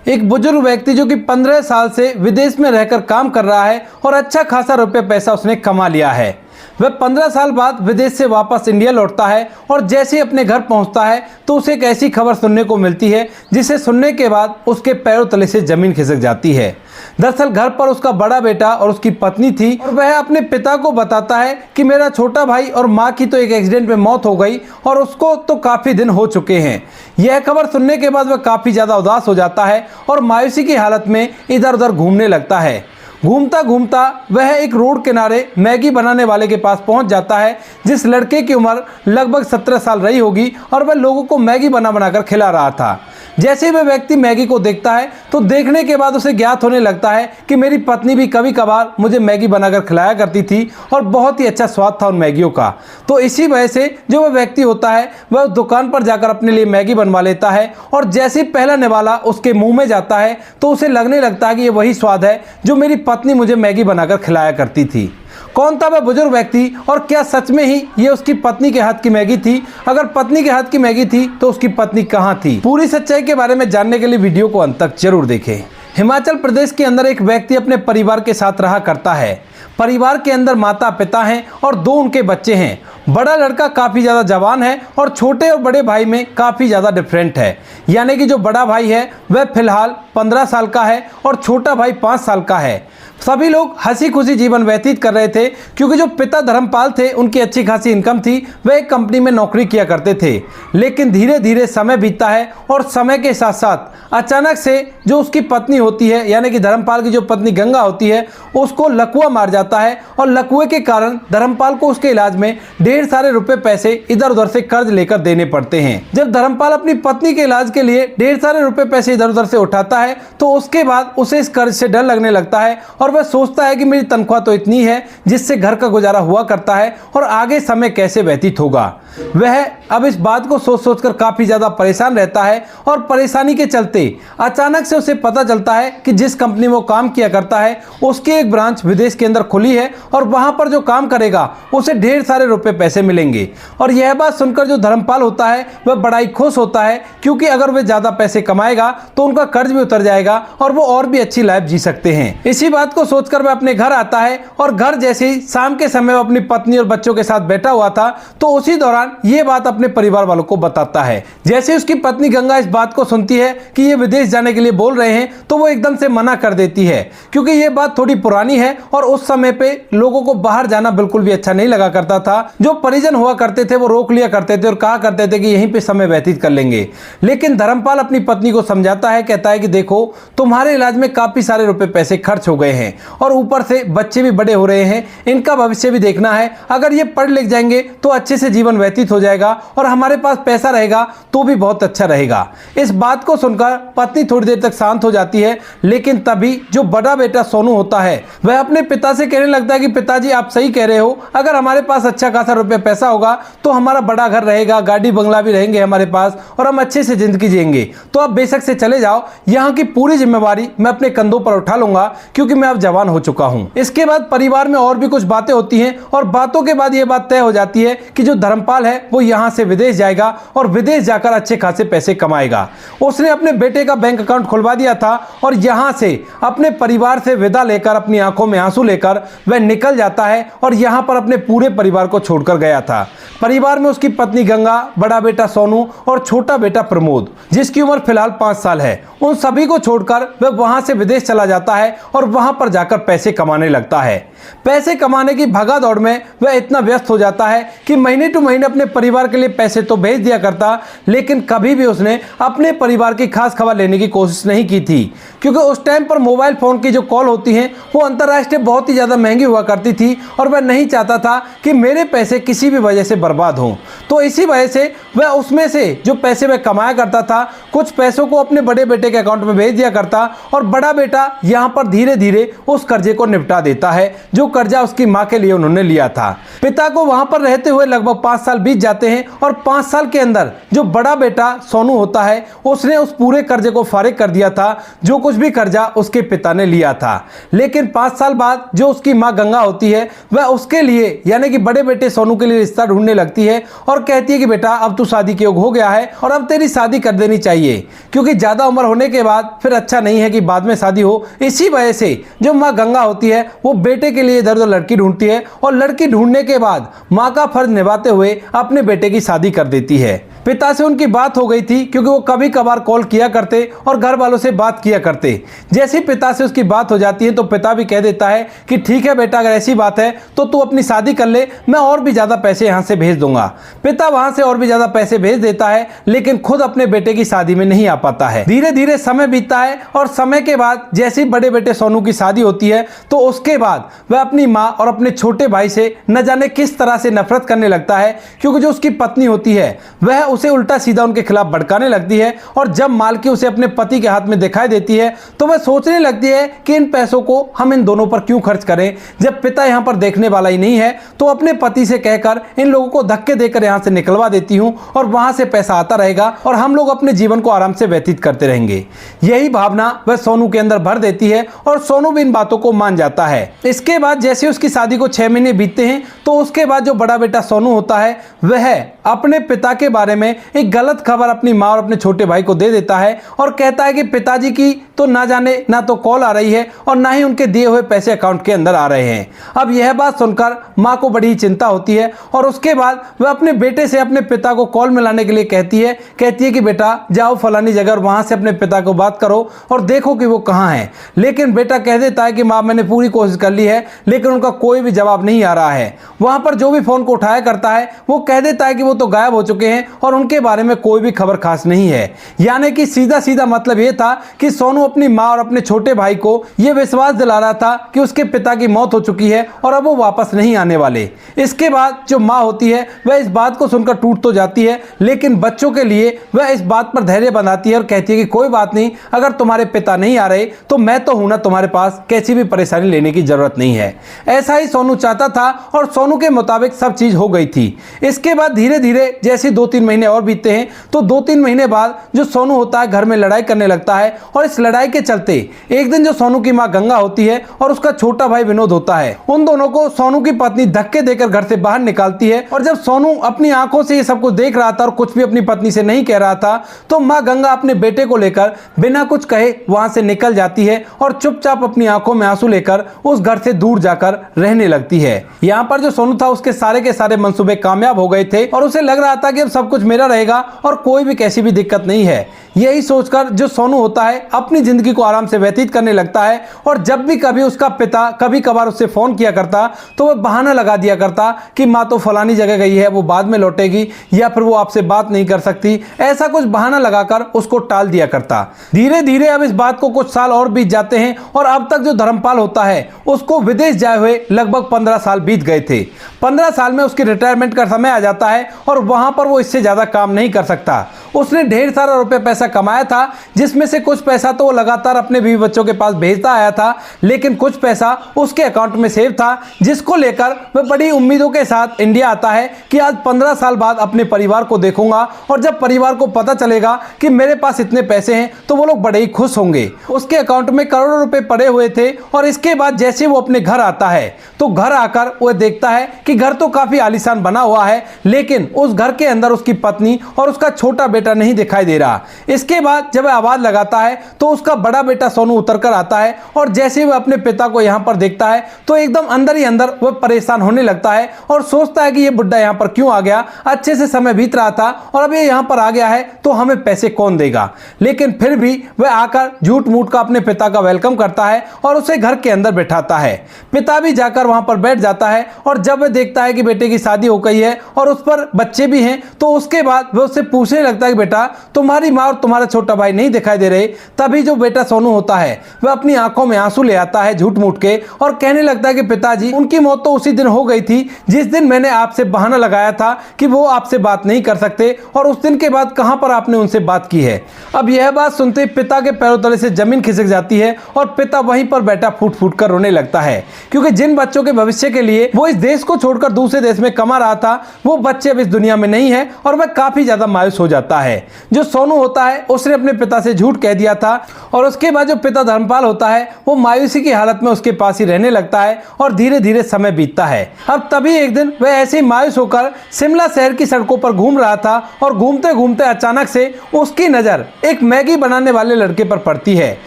एक बुजुर्ग व्यक्ति जो कि 15 साल से विदेश में रहकर काम कर रहा है और अच्छा खासा रुपये पैसा उसने कमा लिया है। वह 15 साल बाद विदेश से वापस इंडिया लौटता है और जैसे ही अपने घर पहुंचता है तो उसे एक ऐसी खबर सुनने को मिलती है जिसे सुनने के बाद उसके पैरों तले से जमीन खिसक जाती है। दरअसल घर पर उसका बड़ा बेटा और उसकी पत्नी थी और वह अपने पिता को बताता है कि मेरा छोटा भाई और माँ की तो एक एक्सीडेंट में मौत हो गई और उसको तो काफ़ी दिन हो चुके हैं। यह खबर सुनने के बाद वह काफ़ी ज़्यादा उदास हो जाता है और मायूसी की हालत में इधर उधर घूमने लगता है। घूमता घूमता वह एक रोड किनारे मैगी बनाने वाले के पास पहुंच जाता है, जिस लड़के की उम्र लगभग 17 साल रही होगी और वह लोगों को मैगी बनाकर खिला रहा था। जैसे वह व्यक्ति मैगी को देखता है तो देखने के बाद उसे ज्ञात होने लगता है कि मेरी पत्नी भी कभी कभार मुझे मैगी बनाकर खिलाया करती थी और बहुत ही अच्छा स्वाद था उन मैगियों का। तो इसी वजह से जो वह व्यक्ति होता है वह उस दुकान पर जाकर अपने लिए मैगी बनवा लेता है और जैसे ही पहला निवाला उसके मुंह में जाता है तो उसे लगने लगता है कि ये वही स्वाद है जो मेरी पत्नी मुझे मैगी बनाकर खिलाया करती थी। कौन था वह बुजुर्ग व्यक्ति और क्या सच में ही ये उसकी पत्नी के हाथ की मैगी थी? अगर पत्नी के हाथ की मैगी थी तो उसकी पत्नी कहाँ थी? पूरी सच्चाई के बारे में जानने के लिए वीडियो को अंत तक जरूर देखें। हिमाचल प्रदेश के अंदर एक व्यक्ति अपने परिवार के साथ रहा करता है। परिवार के अंदर माता पिता हैं और 2 उनके बच्चे हैं। बड़ा लड़का काफ़ी ज़्यादा जवान है और छोटे और बड़े भाई में काफ़ी ज़्यादा डिफरेंट है। यानी कि जो बड़ा भाई है वह फिलहाल 15 साल का है और छोटा भाई 5 साल का है। सभी लोग हंसी खुशी जीवन व्यतीत कर रहे थे क्योंकि जो पिता धर्मपाल थे उनकी अच्छी खासी इनकम थी, वह एक कंपनी में नौकरी किया करते थे। लेकिन धीरे धीरे समय बीतता है और समय के साथ साथ अचानक से जो उसकी पत्नी होती है यानी कि धर्मपाल की जो पत्नी गंगा होती है उसको लकवा मार जाता है और लकवे के कारण धर्मपाल को उसके इलाज में ढेर सारे रुपए पैसे इधर उधर से कर्ज लेकर देने पड़ते हैं। जब धर्मपाल अपनी पत्नी के इलाज के लिए ढेर सारे रुपए पैसे इधर उधर से उठाता है तो उसके बाद उसे इस कर्ज से डर लगने लगता है और वह सोचता है कि मेरी तनख्वाह तो इतनी है जिससे घर का गुजारा हुआ करता है और आगे समय कैसे व्यतीत होगा। वह अब इस बात को सोच सोचकर काफी ज्यादा परेशान रहता है और परेशानी के चलते अचानक से उसे पता चलता है कि जिस कंपनी में वो काम किया करता है उसकी एक ब्रांच विदेश के अंदर खुली है और वहां पर जो काम करेगा उसे ढेर सारे रुपए पैसे मिलेंगे। और यह बात सुनकर जो धर्मपाल होता है वह बड़ा ही खुश होता है क्योंकि अगर वह ज्यादा पैसे कमाएगा तो उनका कर्ज भी उतर जाएगा और वो और भी अच्छी लाइफ जी सकते हैं। इसी बात को सोचकर वह अपने घर आता है और घर जैसे ही शाम के समय वो अपनी पत्नी और बच्चों के साथ बैठा हुआ था तो उसी दौरान ये बात अपने परिवार वालों को बताता है। जैसे उसकी पत्नी गंगा इस बात को सुनती है कि ये विदेश जाने के लिए बोल रहे हैं तो वो एकदम से मना कर देती है क्योंकि ये बात थोड़ी पुरानी है और उस समय पे लोगों को बाहर जाना बिल्कुल भी अच्छा नहीं लगा करता था। जो परिजन हुआ करते थे वो रोक लिया करते थे और कहा करते थे कि यहीं पे समय व्यतीत कर लेंगे। लेकिन धर्मपाल अपनी पत्नी को समझाता है, कहता है कि देखो तुम्हारे इलाज में काफी सारे रुपए पैसे खर्च हो गए हैं और ऊपर से बच्चे भी बड़े हो रहे हैं, इनका भविष्य भी देखना है। अगर ये पढ़ लिख जाएंगे तो अच्छे से जीवन व्यतीत हो जाएगा और हमारे पास पैसा रहेगा तो भी बहुत अच्छा रहेगा। इस बात को सुनकर पत्नी थोड़ी देर तक शांत हो जाती है, लेकिन तभी जो बड़ा बेटा सोनू होता है वह अपने पिता से कहने लगता है कि पिताजी आप सही कह रहे हो, अगर हमारे पास अच्छा खासा रुपया पैसा होगा तो हमारा बड़ा घर रहेगा, गाड़ी बंगला भी रहेंगे हमारे पास और हम अच्छे से जिंदगी जिएंगे। तो आप बेशक से चले जाओ, यहाँ की पूरी जिम्मेवारी मैं अपने कंधों पर उठा लूंगा क्योंकि मैं अब जवान हो चुका हूँ। इसके बाद परिवार में और भी कुछ बातें होती हैं और बातों के बाद यह बात तय हो जाती है कि जो धर्मपाल है वो यहाँ से विदेश जाएगा और विदेश जाकर अच्छे खासे पैसे कमाएगा। उसने अपने बेटे का बैंक अकाउंट खुलवा दिया था और यहाँ से अपने परिवार से विदा लेकर अपनी आंखों में आंसू लेकर वह निकल जाता है और यहाँ पर अपने पूरे परिवार को छोड़कर गया था। परिवार में उसकी पत्नी गंगा, बड़ा बेटा सोनू और छोटा बेटा प्रमोद जिसकी उम्र फिलहाल 5 साल है, उन सभी को छोड़कर वह वहां से विदेश चला जाता है और वहां पर जाकर पैसे कमाने लगता है। पैसे कमाने की भगा दौड़ में वह इतना व्यस्त हो जाता है कि महीने टू महीने अपने परिवार के लिए पैसे तो भेज दिया करता, लेकिन कभी भी उसने अपने परिवार की खास खबर लेने की कोशिश नहीं की थी क्योंकि उस टाइम पर मोबाइल फोन की जो कॉल होती हैं वो अंतर्राष्ट्रीय बहुत ही ज़्यादा महंगी हुआ करती थी और वह नहीं चाहता था कि मेरे पैसे किसी भी वजह से बर्बाद हों। तो इसी वजह से वह उसमें से जो पैसे वह कमाया करता था कुछ पैसों को अपने बड़े बेटे के अकाउंट में भेज दिया करता और बड़ा बेटा यहाँ पर धीरे धीरे उस कर्जे को निपटा देता है जो कर्जा उसकी माँ के लिए उन्होंने लिया था। पिता को वहां पर रहते हुए लगभग 5 साल साल बीत जाते हैं और 5 साल के अंदर जो बड़ा बेटा सोनू होता है उसने उस पूरे कर्जे को फारिग कर दिया था, जो कुछ भी कर्जा उसके पिता ने लिया था। लेकिन 5 साल बाद जो उसकी मां गंगा होती है वह उसके लिए यानी कि बड़े बेटे सोनू के लिए रिश्ता ढूंढने लगती है और कहती है कि बेटा अब तू शादी के योग हो गया है और अब तेरी शादी कर देनी चाहिए, क्योंकि ज्यादा उम्र होने के बाद फिर अच्छा नहीं है कि बाद में शादी हो। इसी वजह से जो मां गंगा होती है वो बेटे के लिए इधर उधर लड़की ढूंढती है और लड़की ढूंढने के बाद मां का फर्ज निभाते हुए अपने बेटे की शादी कर देती है। पिता से उनकी बात हो गई थी क्योंकि वो कभी कभार कॉल किया करते और घर वालों से बात किया करते। जैसे ही पिता से उसकी बात हो जाती है तो पिता भी कह देता है कि ठीक है बेटा, अगर ऐसी बात है तो तू अपनी शादी कर ले, मैं और भी ज़्यादा पैसे यहाँ से भेज दूंगा। पिता वहाँ से और भी ज़्यादा पैसे भेज देता है लेकिन खुद अपने बेटे की शादी में नहीं आ पाता है। धीरे धीरे समय बीतता है और समय के बाद जैसे ही बड़े बेटे सोनू की शादी होती है तो उसके बाद वह अपनी माँ और अपने छोटे भाई से न जाने किस तरह से नफरत करने लगता है, क्योंकि जो उसकी पत्नी होती है वह उसे उल्टा सीधा उनके खिलाफ भड़काने लगती है। और जब मालकी उसे अपने पति के हाथ में दिखाई देती है तो वह सोचने लगती है कि इन पैसों को हम इन दोनों पर क्यों खर्च करें, जब पिता यहां पर देखने वाला ही नहीं है। तो अपने पति से कहकर इन लोगों को धक्के देकर यहां से निकलवा देती हूं और वहां से पैसा आता रहेगा और हम लोग अपने जीवन को आराम से व्यतीत करते रहेंगे। यही भावना वह सोनू के अंदर भर देती है और सोनू भी इन बातों को मान जाता है। इसके बाद जैसे उसकी शादी को 6 महीने बीतते हैं तो उसके बाद जो बड़ा बेटा सोनू होता है वह अपने पिता के बारे में एक गलत खबर अपनी माँ और अपने छोटे भाई को दे देता है और कहता है कि पिताजी की तो ना जाने ना तो कॉल आ रही है और ना ही उनके दिए हुए पैसे अकाउंट के अंदर आ रहे हैं। अब यह बात सुनकर माँ को बड़ी चिंता होती है और उसके बाद वह अपने बेटे से अपने पिता को कॉल मिलाने के लिए कहती है कि बेटा जाओ फलानी जगह और वहां से अपने पिता को बात करो और देखो कि वो कहाँ है। लेकिन बेटा कह देता है कि माँ मैंने पूरी कोशिश कर ली है लेकिन उनका कोई भी जवाब नहीं आ रहा है। वहां पर जो भी फोन को उठाया करता है वो कह देता है कि वो तो गायब हो चुके हैं और उनके बारे में कोई भी खबर खास नहीं है। यानी कि सीधा सीधा मतलब ये था कि सोनू अपनी माँ और अपने छोटे भाई को यह विश्वास दिला रहा था कि उसके पिता की मौत हो चुकी है और अब वो वापस नहीं आने वाले। इसके बाद जो माँ होती है वह इस बात को सुनकर टूट तो जाती है लेकिन बच्चों के लिए वह इस बात पर धैर्य बनाती है और कहती है कि कोई बात नहीं, अगर तुम्हारे पिता नहीं आ रहे तो मैं तो हूं ना तुम्हारे पास, कैसी भी परेशानी लेने की जरूरत नहीं है। ऐसा ही सोनू चाहता था और सोनू के मुताबिक सब चीज हो गई थी। इसके बाद धीरे धीरे जैसे 2-3 महीने और बीतते हैं तो 2-3 महीने बाद जो सोनू होता है घर में लड़ाई करने लगता है और इस लड़ाई के चलते एक दिन जो सोनू की मां गंगा होती है और उसका छोटा भाई विनोद होता है, उन दोनों को सोनू की पत्नी धक्के देकर घर से बाहर निकालती है। और जब सोनू अपनी आंखों से ये सब कुछ देख रहा था और कुछ भी अपनी पत्नी से नहीं कह रहा था तो मां गंगा अपने बेटे को लेकर बिना कुछ कहे वहां से निकल जाती है और चुपचाप अपनी आंखों में आंसू लेकर उस घर से दूर जाकर रहने लगती है। यहाँ पर जो सोनू था उसके सारे के सारे मंसूबे कामयाब हो गए थे और उसे लग रहा था कि अब सब कुछ मेरा रहेगा और कोई भी कैसी भी दिक्कत नहीं है। यही सोचकर जो सोनू होता है अपनी जिंदगी को आराम से व्यतीत करने लगता है और जब भी कभी उसका पिता कभी कभार उससे फोन किया करता तो वह बहाना लगा दिया करता कि माँ तो फलानी जगह गई है, वो बाद में लौटेगी या फिर वो आपसे बात नहीं कर सकती, ऐसा कुछ बहाना लगाकर उसको टाल दिया करता। धीरे धीरे अब इस बात को कुछ साल और बीत जाते हैं और अब तक जो धर्मपाल होता है उसको विदेश जाए हुए लगभग 15 साल बीत गए थे। 15 साल में उसके रिटायरमेंट का समय आ जाता है और वहां पर वो इससे ज्यादा काम नहीं कर सकता। उसने ढेर सारा रुपए पैसा कमाया था जिसमें से कुछ पैसा तो वो लगातार अपने बीवी बच्चों के पास भेजता आया था, लेकिन कुछ पैसा उसके अकाउंट में सेव था जिसको लेकर वह बड़ी उम्मीदों के साथ इंडिया आता है कि आज 15 साल बाद अपने परिवार को देखूंगा और जब परिवार को पता चलेगा कि मेरे पास इतने पैसे हैं तो वो लोग बड़े ही खुश होंगे। उसके अकाउंट में करोड़ों रुपए पड़े हुए थे और इसके बाद जैसे वो अपने घर आता है तो घर आकर वह देखता है कि घर तो काफी आलीशान बना हुआ है लेकिन उस घर के अंदर उसकी पत्नी और उसका छोटा बेटा नहीं दिखाई दे रहा। इसके बाद जब वह आवाज लगाता है तो उसका बड़ा बेटा सोनू उतर कर आता है और जैसे ही वह अपने पिता को यहाँ पर देखता है तो एकदम अंदर ही अंदर वह परेशान होने लगता है और सोचता है कि ये बुड्ढा यहाँ पर क्यों आ गया, अच्छे से समय बीत रहा था और अब ये यहाँ पर आ गया है तो हमें पैसे कौन देगा। लेकिन फिर भी वह आकर झूठ मूठ का अपने पिता का वेलकम करता है और उसे घर के अंदर बैठाता है। पिता भी जाकर वहां पर बैठ जाता है और जब वह देखता है कि बेटे की शादी हो गई है और उस पर बच्चे भी हैं तो उसके बाद वह उससे पूछने लगता है कि बेटा तुम्हारी माँ और तुम्हारा छोटा भाई नहीं दिखाई दे रहे, तभी जो बेटा सोनू होता है वह अपनी आंखों में आंसू ले आता है झूठ मूठ के और कहने लगता है कि पिताजी, उनकी मौत तो उसी दिन हो गई थी जिस दिन मैंने आपसे बहाना लगाया था कि वो आपसे बात नहीं कर सकते, और उस दिन के बाद कहां पर आपने उनसे बात की है। अब यह बात सुनते ही पिता के पैरों तले से जमीन खिसक जाती है और पिता वहीं पर बैठा फूट फूट कर रोने लगता है, क्योंकि जिन बच्चों के भविष्य के लिए वो इस देश को छोड़कर दूसरे देश में कमा रहा था, वो बच्चे अब इस दुनिया में नहीं है और वह काफी ज्यादा मायूस हो जाता है। जो सोनू होता है उसने अपने पिता से झूठ कह दिया था और उसके बाद जो पिता धर्मपाल होता है वो मायूसी की हालत में उसके पास ही रहने लगता है और धीरे धीरे समय बीतता है। अब तभी एक दिन वह ऐसे ही मायूस होकर शिमला शहर की सड़कों पर घूम रहा था और घूमते घूमते अचानक से उसकी नजर एक मैगी बनाने वाले लड़के पर पड़ती है।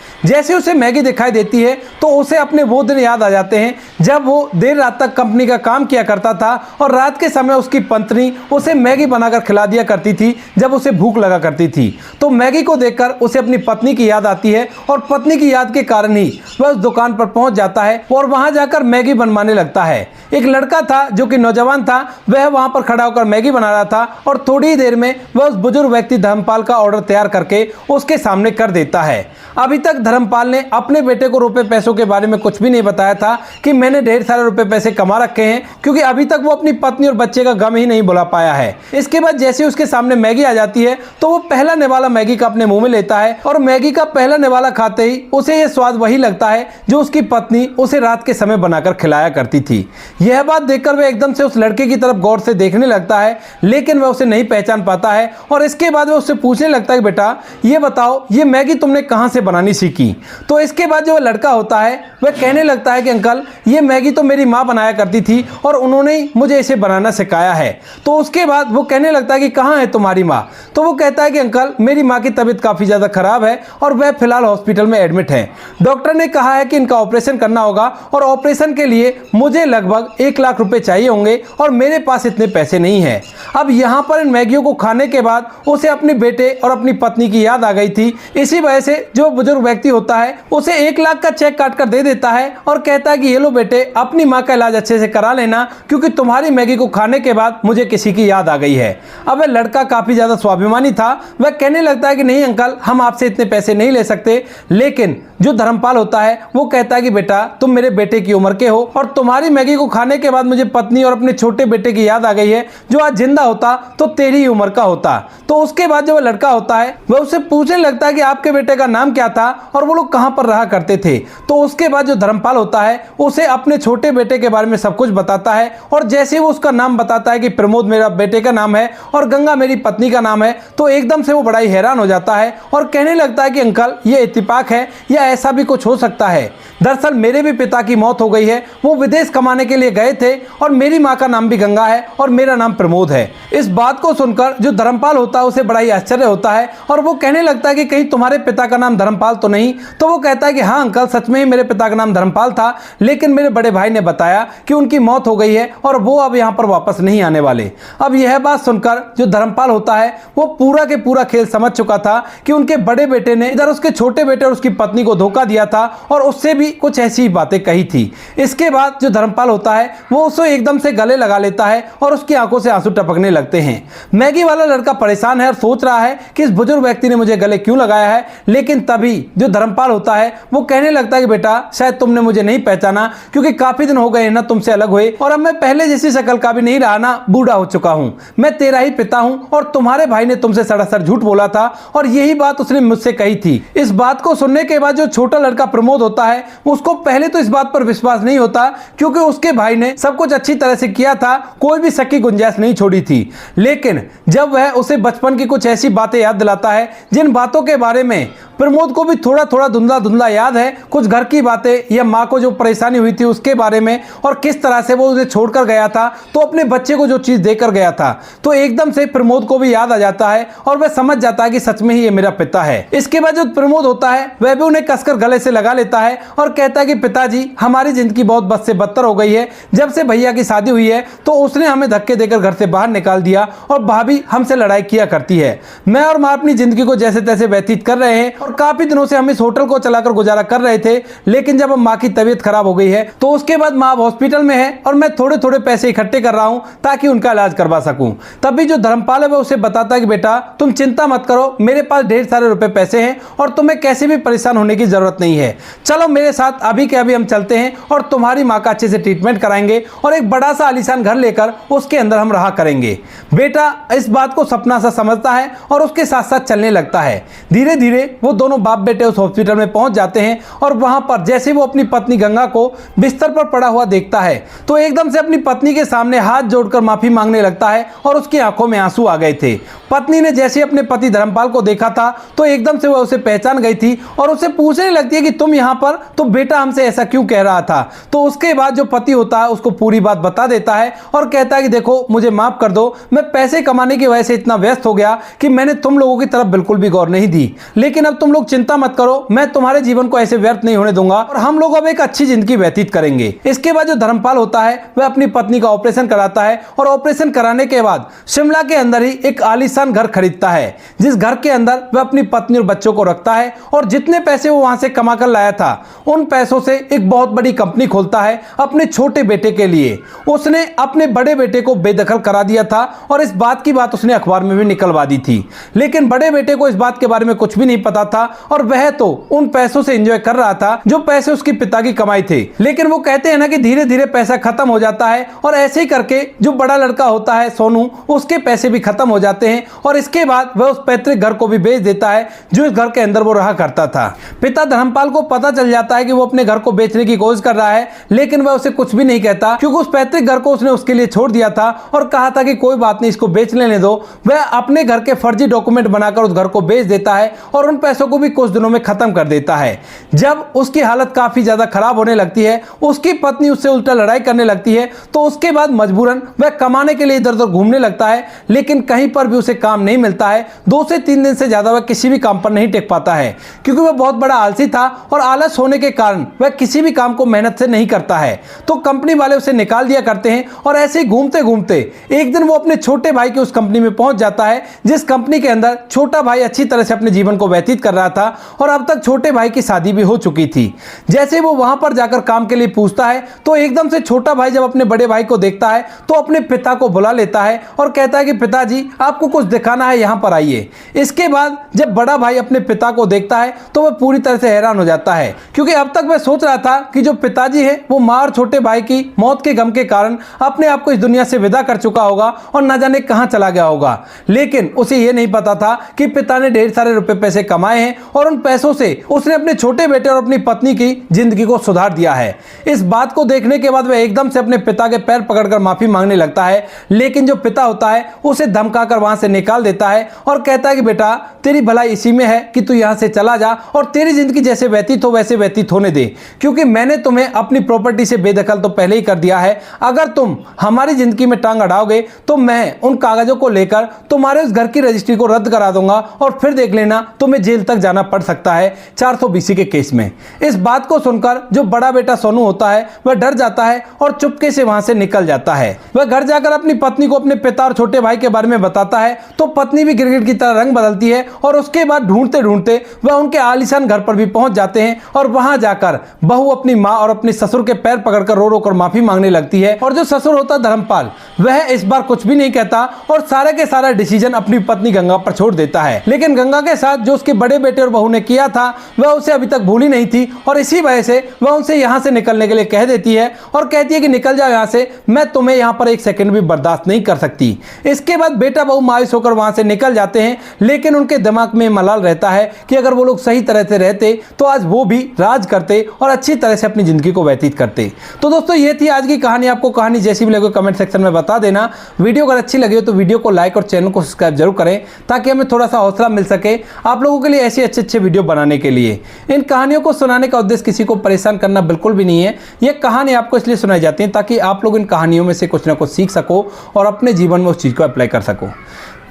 जैसे उसे मैगी दिखाई देती है तो उसे अपने वो दिन याद आ जाते हैं जब वो देर रात तक कंपनी का काम किया करता था और रात के समय उसकी पत्नी उसे मैगी बनाकर खिला दिया करती थी जब उसे भूख लगा करती थी। तो मैगी को देखकर उसे अपनी पत्नी की याद आती है और पत्नी की याद के कारण ही वह उस दुकान पर पहुंच जाता है और वहां जाकर मैगी बनवाने लगता है। एक लड़का था जो कि नौजवान था, वह वहां पर खड़ा होकर मैगी बना रहा था और थोड़ी देर में वह उस बुजुर्ग व्यक्ति धर्मपाल का ऑर्डर तैयार करके उसके सामने कर देता है। अभी तक धर्मपाल ने अपने बेटे को रुपए पैसों के बारे में कुछ भी नहीं बताया था कि मैंने ढेर सारे रुपए पैसे कमा रखे हैं, क्योंकि अभी तक वो अपनी पत्नी और बच्चे का गम ही नहीं भुला पाया है। इसके बाद जैसे उसके सामने मैगी आ जाती है तो वो पहला निवाला मैगी का अपने मुंह में लेता है और मैगी का पहला निवाला खाते ही उसे यह स्वाद वही लगता है जो उसकी पत्नी उसे रात के समय बनाकर खिलाया करती थी। यह बात देखकर वह एकदम से उस लड़के की तरफ गौर से देखने लगता है, लेकिन वह उसे नहीं पहचान पाता है और इसके बाद वह उससे पूछने लगता है, बेटा ये बताओ ये मैगी तुमने कहां से बनानी सीखी। तो इसके बाद जो लड़का होता है वह कहने लगता है कि अंकल ये मैगी तो मेरी माँ बनाया करती थी और उन्होंने ही मुझे इसे बनाना सिखाया है। तो उसके बाद वो कहने लगता है कि कहाँ है तुम्हारी माँ। तो वो कहता है कि अंकल मेरी माँ की तबीयत काफ़ी ज़्यादा खराब है और वह फिलहाल हॉस्पिटल में एडमिट है। डॉक्टर ने कहा है कि इनका ऑपरेशन करना होगा और ऑपरेशन के लिए मुझे लगभग 1 लाख रुपए चाहिए होंगे और मेरे पास इतने पैसे नहीं है। अब यहाँ पर इन मैगियों को खाने के बाद उसे अपने बेटे और अपनी पत्नी की याद आ गई थी। इसी वजह से जो बुजुर्ग व्यक्ति होता है उसे 1 लाख का चेक काट कर दे देता है और कहता है कि ये लो बेटे अपनी माँ का इलाज अच्छे से करा लेना, क्योंकि तुम्हारी मैगी को खाने के बाद मुझे किसी की याद आ गई है। अब वह लड़का काफी ज्यादा स्वाभिमानी था, वह कहने लगता है कि नहीं अंकल हम आपसे इतने पैसे नहीं ले सकते। लेकिन जो धर्मपाल होता है वो कहता है कि बेटा तुम मेरे बेटे की उम्र के हो और तुम्हारी मैगी को खाने के बाद मुझे पत्नी और अपने छोटे बेटे की याद आ गई है, जो आज जिंदा होता तो तेरी उम्र का होता। तो उसके बाद जो लड़का होता है वह उससे पूछने लगता है कि आपके बेटे का नाम क्या था और वो लोग कहां पर रहा करते थे। तो उसके बाद जो धर्मपाल होता है उसे अपने छोटे बेटे के बारे में सब कुछ बताता है और जैसे वो उसका नाम बताता है कि प्रमोद मेरा बेटे का नाम है और गंगा मेरी पत्नी का नाम है, तो एकदम से वो बड़ा ही हैरान हो जाता है और कहने लगता है कि अंकल ये इत्तेफाक है या ऐसा भी कुछ हो सकता है। दरअसल मेरे भी पिता की मौत हो गई है, वो विदेश कमाने के लिए गए थे और मेरी माँ का नाम भी गंगा है और मेरा नाम प्रमोद है। इस बात को सुनकर जो धर्मपाल होता है उसे बड़ा ही आश्चर्य होता है और वो कहने लगता है कि कहीं तुम्हारे पिता का नाम धर्मपाल तो नहीं। तो वो कहता है कि हाँ अंकल सच में ही मेरे पिता का नाम धर्मपाल था, लेकिन मेरे बड़े भाई ने बताया कि उनकी मौत हो गई है और वो अब यहाँ पर वापस नहीं आने वाले। अब यह बात सुनकर जो धर्मपाल होता है वो पूरा के पूरा खेल समझ चुका था कि उनके बड़े बेटे ने इधर उसके छोटे बेटे और उसकी पत्नी को धोखा दिया था और उससे भी कुछ ऐसी बातें कही थी। इसके बाद जो धर्मपाल होता है वो उसे एकदम से गले लगा लेता है और उसकी आंखों से आंसू टपकने लगते हैं। मैगी वाला लड़का परेशान है और सोच रहा है कि इस बुजुर्ग व्यक्ति ने मुझे गले क्यों लगाया है, लेकिन तभी जो धर्मपाल होता है वो कहने लगता है कि बेटा शायद तुमने मुझे नहीं पहचाना, क्योंकि काफी दिन हो गए ना तुमसे अलग हुए और अब मैं पहले जैसी शक्ल का भी नहीं रहा ना, बूढ़ा हो चुका हूं। मैं तेरा ही पिता हूं और तुम्हारे भाई ने तुमसे सरासर झूठ बोला था और यही बात उसने मुझसे कही थी। इस बात को सुनने के बाद जो छोटा लड़का प्रमोद होता है उसको पहले तो इस बात पर विश्वास नहीं होता, क्योंकि उसके भाई ने सब कुछ अच्छी तरह से किया था, कोई भी शक की गुंजाइश नहीं छोड़ी थी। लेकिन जब वह उसे बचपन की कुछ ऐसी बातें याद दिलाता है जिन बातों के बारे में प्रमोद को भी थोड़ा थोड़ा धुंधला धुंधला याद है, कुछ घर की बातें या माँ को जो परेशानी हुई थी उसके बारे में और किस तरह से वो उसे छोड़कर गया था, तो अपने बच्चे को जो चीज देकर गया था, तो एकदम से प्रमोद को भी याद आ जाता है और वह समझ जाता है कि सच में ही ये मेरा पिता है। इसके बाद जो प्रमोद होता है वह भी उन्हें कसकर गले से लगा लेता है और कहता है कि पिताजी हमारी जिंदगी बहुत बद से बदतर हो गई है। जब से भैया की शादी हुई है तो उसने हमें धक्के देकर घर से बाहर निकाल दिया और भाभी हमसे लड़ाई किया करती है। मैं और माँ अपनी जिंदगी को जैसे तैसे व्यतीत कर रहे हैं और काफी काफी दिनों से हम इस होटल को चलाकर गुजारा कर रहे थे, लेकिन जब माँ की तबीयत खराब हो गई है तो उसके बाद माँ हॉस्पिटल में है और मैं थोड़े थोड़े पैसे इकट्ठे कर रहा हूँ ताकि उनका इलाज करवा सकूं। तभी जो धर्मपाल है वो उसे बताता है कि बेटा तुम चिंता मत करो, मेरे पास ढेर सारे रुपए पैसे हैं और तुम्हें कैसे भी परेशान होने की जरूरत नहीं है। चलो मेरे साथ अभी के अभी हम चलते हैं और तुम्हारी माँ का अच्छे से ट्रीटमेंट कराएंगे और एक बड़ा सा आलीशान घर लेकर उसके अंदर हम रहा करेंगे। बेटा इस बात को सपना सा समझता है और उसके साथ साथ चलने लगता है। धीरे धीरे वो दोनों बाप बेटे उस हॉस्पिटल में पहुंच जाते हैं और वहां पर जैसे वो अपनी पत्नी गंगा को बिस्तर पर पड़ा हुआ देखता है तो एकदम से अपनी पत्नी के सामने हाथ जोड़कर माफी मांगने लगता है और उसकी आंखों में आंसू आ गए थे। पत्नी ने जैसे अपने पति धर्मपाल को देखा था तो एकदम से वह उसे पहचान गई थी और उसे पूछने लगती है कि तुम यहाँ पर, तो बेटा हमसे ऐसा क्यों कह रहा था। तो उसके बाद जो पति होता है उसको पूरी बात बता देता है और कहता है कि देखो मुझे माफ कर दो, मैं पैसे कमाने की वजह से इतना व्यस्त हो गया कि मैंने तुम लोगों की तरफ बिल्कुल भी गौर नहीं दी, लेकिन अब तुम लोग चिंता मत करो, मैं तुम्हारे जीवन को ऐसे व्यर्थ नहीं होने दूंगा और हम लोग अब एक अच्छी जिंदगी व्यतीत करेंगे। इसके बाद जो धर्मपाल होता है वह अपनी पत्नी का ऑपरेशन कराता है और ऑपरेशन कराने के बाद शिमला के अंदर ही एक आलीशान घर खरीदता है, जिस घर के अंदर वह अपनी पत्नी और बच्चों को रखता है और जितने पैसे वो वहां से कमा कर लाया था उन पैसों से एक बहुत बड़ी कंपनी खोलता है अपने छोटे बेटे के लिए। उसने अपने बड़े बेटे को बेदखल करा दिया था और इस बात की बात उसने अखबार में भी निकलवा दी थी, लेकिन बड़े बेटे को इस बात के बारे में कुछ भी नहीं पता था और वह तो उन पैसों से एंजॉय कर रहा था जो पैसे उसके पिता की कमाई थे। लेकिन वो कहते हैं ना कि धीरे धीरे पैसा खत्म हो जाता है और ऐसे ही करके जो बड़ा लड़का होता है सोनू, उसके पैसे भी खत्म हो जाते हैं और इसके बाद वह उस पैतृक घर को भी बेच देता है जो इस घर के अंदर वो रहा करता था। पिता धर्मपाल को पता चल जाता है कि वो अपने घर को बेचने की कोशिश कर रहा है, लेकिन वह उसे कुछ भी नहीं कहता क्योंकि उस पैतृक घर को उसने उसके लिए छोड़ दिया था और कहा था कि कोई बात नहीं, इसको बेच लेने दो। वह अपने घर के फर्जी डॉक्यूमेंट बनाकर उस घर को बेच देता है और उन पैसों को भी कुछ दिनों में खत्म कर देता है। जब उसकी हालत काफी ज्यादा खराब होने लगती है, उसकी पत्नी उससे उल्टा लड़ाई करने लगती है, तो उसके बाद मजबूरन वह कमाने के लिए इधर उधर घूमने लगता है, लेकिन कहीं पर भी उसे काम नहीं मिलता है। 2 से 3 दिन से ज्यादा वह किसी भी काम पर नहीं टेक पाता है क्योंकि वह बहुत बड़ा आलसी था और आलस होने के कारण वह किसी भी काम को मेहनत से नहीं करता है। तो कंपनी वाले उसे निकाल दिया करते हैं और ऐसे ही घूमते घूमते एक दिन वो अपने छोटे भाई की उस कंपनी में पहुंच जाता है, जिस कंपनी के अंदर छोटा भाई अच्छी तरह से अपने जीवन को व्यतीत कर रहा था और अब तक छोटे भाई की शादी भी हो चुकी थी। जैसे वो वहां पर जाकर काम के लिए पूछता है तो एकदम से छोटा भाई जब अपने बड़े भाई को देखता है तो अपने पिता को बुला लेता है और कहता है कि पिताजी आपको कुछ दिखाना है, यहां पर आइए। इसके बाद जब बड़ा भाई अपने पिता को देखता है तो वह पूरी तरह से हैरान हो जाता है क्योंकि अब तक वह सोच रहा था कि जो पिताजी है वो मां और छोटे भाई की मौत के गम के कारण अपने आप को इस दुनिया से विदा कर चुका होगा और न जाने कहां चला गया होगा, लेकिन उसे यह नहीं पता था कि पिता ने ढेर सारे रुपए पैसे कमाए हैं और उन पैसों से उसने अपने छोटे बेटे और अपनी पत्नी की जिंदगी को सुधार दिया है। इस बात को देखने के बाद वह एकदम से अपने पिता के पैर पकड़कर माफी मांगने लगता है, लेकिन जो पिता होता है उसे धमकाकर वहां से निकाल देता है और कहता है कि बेटा तेरी भलाई इसी में है कि तू यहां से चला जा और तेरी जिंदगी जैसे व्यतीत हो वैसे व्यतीत होने दे, क्योंकि मैंने तुम्हें अपनी प्रॉपर्टी से बेदखल तो पहले ही कर दिया है। अगर तुम हमारी जिंदगी में टांग अड़ाओगे तो मैं उन कागजों को लेकर तुम्हारे उस घर की रजिस्ट्री को रद्द करा दूंगा और फिर देख लेना तुम्हें जेल तक जाना पड़ सकता है 420 के केस में। इस बात को सुनकर जो बड़ा बेटा सोनू होता है वह डर जाता है और चुपके से वहां से निकल जाता है। वह घर जाकर अपनी पत्नी को अपने पिता और छोटे भाई के बारे में बताता है तो पत्नी भी गिरगिट की तरह रंग बदलती है और उसके बाद ढूंढते ढूंढते वह उनके आलीशान घर पर भी पहुंच जाते हैं और वहां जाकर बहू अपनी मां और अपने ससुर के पैर पकड़कर रो रो कर माफी मांगने लगती है और जो ससुर होता धर्मपाल वह इस बार कुछ भी नहीं कहता और सारे के सारा डिसीजन अपनी पत्नी गंगा पर छोड़ देता है। लेकिन गंगा के साथ जो उसके बड़े बेटे और बहू ने किया था वह उसे अभी तक भूली नहीं थी और इसी वजह से वह उनसे यहां से निकलने के लिए कह देती है और कहती है कि निकल जाओ यहां से, मैं तुम्हें यहां पर 1 सेकंड भी बर्दाश्त नहीं कर सकती। इसके बाद बेटा बहू मायूस होकर वहां से निकल जाते हैं, लेकिन उनके दिमाग में मलाल रहता है कि अगर वो लोग सही तरह से रहते तो आज वो भी राज करते और अच्छी तरह से अपनी जिंदगी को व्यतीत करते। तो दोस्तों ये थी आज की कहानी। आपको कहानी जैसी भी लगे कमेंट सेक्शन में बता देना। वीडियो अगर अच्छी लगी हो तो वीडियो को लाइक और चैनल को सब्सक्राइब जरूर करें ताकि हमें थोड़ा सा हौसला मिल सके आप लोगों के लिए ऐसे अच्छे वीडियो बनाने के लिए। इन कहानियों को सुनाने का उद्देश्य किसी को परेशान करना बिल्कुल भी नहीं है। ये कहानी आपको इसलिए सुनाई जाती है ताकि आप लोग इन कहानियों में से कुछ ना कुछ सीख सको और अपने जीवन में उस चीज़ को अप्लाई कर सको।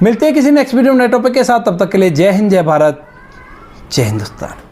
मिलते हैं किसी नेक्स्ट वीडियो में नए टॉपिक के साथ, तब तक के लिए जय हिंद, जय भारत, जय हिंदुस्तान।